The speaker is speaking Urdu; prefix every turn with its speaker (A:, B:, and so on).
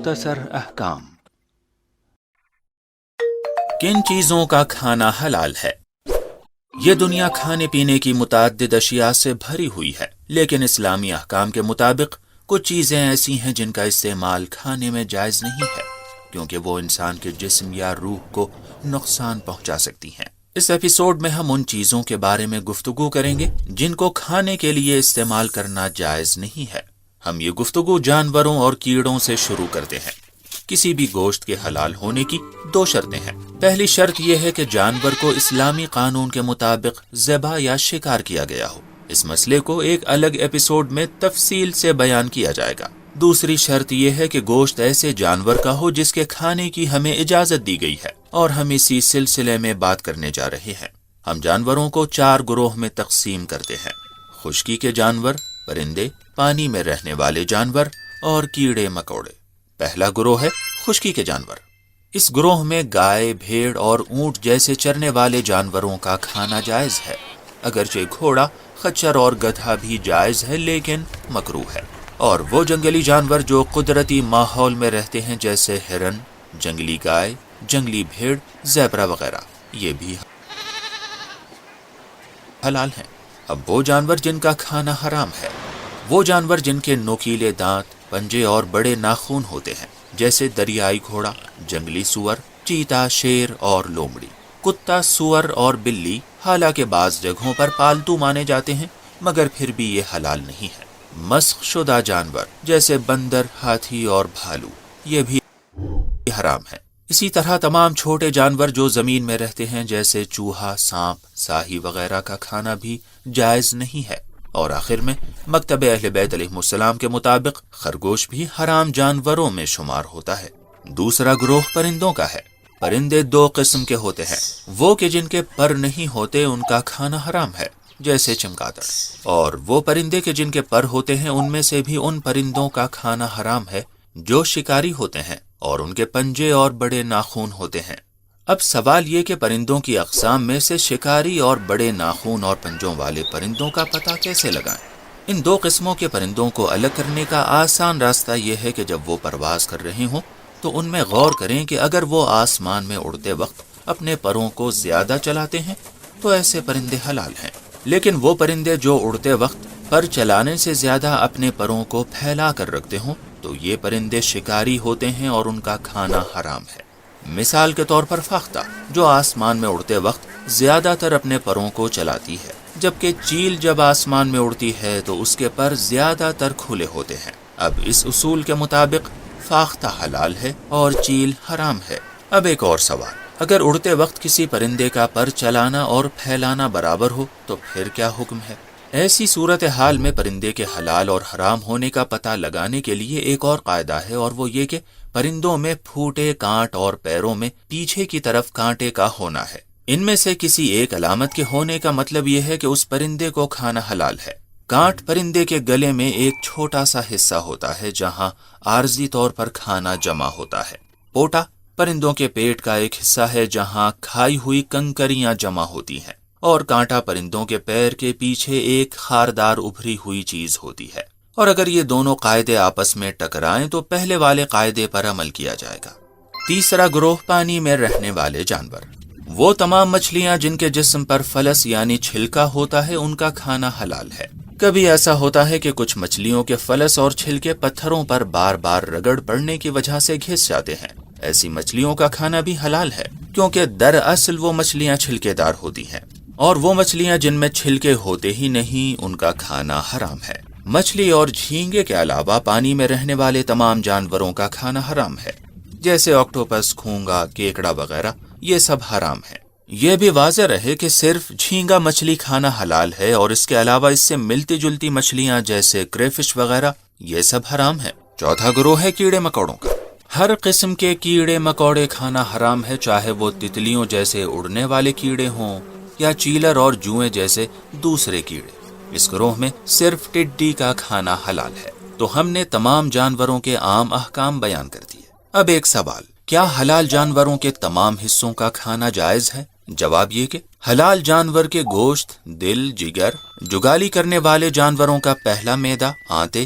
A: مختصر احکام۔ کن چیزوں کا کھانا حلال ہے؟ یہ دنیا کھانے پینے کی متعدد اشیاء سے بھری ہوئی ہے، لیکن اسلامی احکام کے مطابق کچھ چیزیں ایسی ہیں جن کا استعمال کھانے میں جائز نہیں ہے، کیونکہ وہ انسان کے جسم یا روح کو نقصان پہنچا سکتی ہیں۔ اس ایپیسوڈ میں ہم ان چیزوں کے بارے میں گفتگو کریں گے جن کو کھانے کے لیے استعمال کرنا جائز نہیں ہے۔ ہم یہ گفتگو جانوروں اور کیڑوں سے شروع کرتے ہیں۔ کسی بھی گوشت کے حلال ہونے کی 2 شرطیں ہیں۔ پہلی شرط یہ ہے کہ جانور کو اسلامی قانون کے مطابق ذبح یا شکار کیا گیا ہو۔ اس مسئلے کو ایک الگ ایپیسوڈ میں تفصیل سے بیان کیا جائے گا۔ دوسری شرط یہ ہے کہ گوشت ایسے جانور کا ہو جس کے کھانے کی ہمیں اجازت دی گئی ہے، اور ہم اسی سلسلے میں بات کرنے جا رہے ہیں۔ ہم جانوروں کو 4 گروہ میں تقسیم کرتے ہیں: خشکی کے جانور، پرندے، پانی میں رہنے والے جانور اور کیڑے مکوڑے۔ پہلا گروہ ہے خشکی کے جانور۔ اس گروہ میں گائے، بھیڑ اور اونٹ جیسے چرنے والے جانوروں کا کھانا جائز ہے، اگرچہ گھوڑا، خچر اور گدھا بھی جائز ہے لیکن مکروہ ہے۔ اور وہ جنگلی جانور جو قدرتی ماحول میں رہتے ہیں جیسے ہرن، جنگلی گائے، جنگلی بھیڑ، زیبرا وغیرہ، یہ بھی حلال ہیں۔ اب وہ جانور جن کا کھانا حرام ہے، وہ جانور جن کے نوکیلے دانت، پنجے اور بڑے ناخن ہوتے ہیں، جیسے دریائی گھوڑا، جنگلی سور، چیتا، شیر اور لومڑی۔ کتا، سور اور بلی حالانکہ بعض جگہوں پر پالتو مانے جاتے ہیں، مگر پھر بھی یہ حلال نہیں ہے۔ مسخ شدہ جانور جیسے بندر، ہاتھی اور بھالو، یہ بھی حرام ہے۔ اسی طرح تمام چھوٹے جانور جو زمین میں رہتے ہیں جیسے چوہا، سانپ، ساہی وغیرہ کا کھانا بھی جائز نہیں ہے۔ اور آخر میں مکتب اہل بیت علیہ السلام کے مطابق خرگوش بھی حرام جانوروں میں شمار ہوتا ہے۔ دوسرا گروہ پرندوں کا ہے۔ پرندے 2 قسم کے ہوتے ہیں، وہ کہ جن کے پر نہیں ہوتے ان کا کھانا حرام ہے، جیسے چمگادڑ، اور وہ پرندے کے جن کے پر ہوتے ہیں ان میں سے بھی ان پرندوں کا کھانا حرام ہے جو شکاری ہوتے ہیں اور ان کے پنجے اور بڑے ناخن ہوتے ہیں۔ اب سوال یہ کہ پرندوں کی اقسام میں سے شکاری اور بڑے ناخن اور پنجوں والے پرندوں کا پتہ کیسے لگائیں؟ ان 2 قسموں کے پرندوں کو الگ کرنے کا آسان راستہ یہ ہے کہ جب وہ پرواز کر رہے ہوں تو ان میں غور کریں کہ اگر وہ آسمان میں اڑتے وقت اپنے پروں کو زیادہ چلاتے ہیں تو ایسے پرندے حلال ہیں، لیکن وہ پرندے جو اڑتے وقت پر چلانے سے زیادہ اپنے پروں کو پھیلا کر رکھتے ہوں تو یہ پرندے شکاری ہوتے ہیں اور ان کا کھانا حرام ہے۔ مثال کے طور پر فاختہ، جو آسمان میں اڑتے وقت زیادہ تر اپنے پروں کو چلاتی ہے، جبکہ چیل جب آسمان میں اڑتی ہے تو اس کے پر زیادہ تر کھلے ہوتے ہیں۔ اب اس اصول کے مطابق فاختہ حلال ہے اور چیل حرام ہے۔ اب ایک اور سوال، اگر اڑتے وقت کسی پرندے کا پر چلانا اور پھیلانا برابر ہو تو پھر کیا حکم ہے؟ ایسی صورتحال میں پرندے کے حلال اور حرام ہونے کا پتہ لگانے کے لیے ایک اور قاعدہ ہے، اور وہ یہ کہ پرندوں میں پھوٹے کانٹ اور پیروں میں پیچھے کی طرف کانٹے کا ہونا ہے۔ ان میں سے کسی ایک علامت کے ہونے کا مطلب یہ ہے کہ اس پرندے کو کھانا حلال ہے۔ کانٹ پرندے کے گلے میں ایک چھوٹا سا حصہ ہوتا ہے جہاں عارضی طور پر کھانا جمع ہوتا ہے۔ پوٹا پرندوں کے پیٹ کا ایک حصہ ہے جہاں کھائی ہوئی کنکریاں جمع ہوتی ہیں، اور کانٹا پرندوں کے پیر کے پیچھے ایک خاردار ابھری ہوئی چیز ہوتی ہے۔ اور اگر یہ دونوں قاعدے آپس میں ٹکرائیں تو پہلے والے قاعدے پر عمل کیا جائے گا۔ تیسرا گروہ پانی میں رہنے والے جانور۔ وہ تمام مچھلیاں جن کے جسم پر فلس یعنی چھلکا ہوتا ہے ان کا کھانا حلال ہے۔ کبھی ایسا ہوتا ہے کہ کچھ مچھلیوں کے فلس اور چھلکے پتھروں پر بار بار رگڑ پڑنے کی وجہ سے گھس جاتے ہیں۔ ایسی مچھلیوں کا کھانا بھی حلال ہے، کیونکہ دراصل وہ مچھلیاں چھلکے دار ہوتی ہیں، اور وہ مچھلیاں جن میں چھلکے ہوتے ہی نہیں ان کا کھانا حرام ہے۔ مچھلی اور جھینگے کے علاوہ پانی میں رہنے والے تمام جانوروں کا کھانا حرام ہے، جیسے آکٹوپس، کھونگا، کیکڑا وغیرہ، یہ سب حرام ہے۔ یہ بھی واضح رہے کہ صرف جھینگا مچھلی کھانا حلال ہے، اور اس کے علاوہ اس سے ملتی جلتی مچھلیاں جیسے کریفش وغیرہ یہ سب حرام ہے۔ چوتھا گروہ ہے کیڑے مکوڑوں کا۔ ہر قسم کے کیڑے مکوڑے کھانا حرام ہے، چاہے وہ تتلیوں جیسے اڑنے والے کیڑے ہوں یا چیلر اور جوئیں جیسے دوسرے کیڑے۔ اس گروہ میں صرف ٹڈی کا کھانا حلال ہے۔ تو ہم نے تمام جانوروں کے عام احکام بیان کر دیے۔ اب ایک سوال، کیا حلال جانوروں کے تمام حصوں کا کھانا جائز ہے؟ جواب یہ کہ حلال جانور کے گوشت، دل، جگر، جگالی کرنے والے جانوروں کا پہلا میدا، آنتے،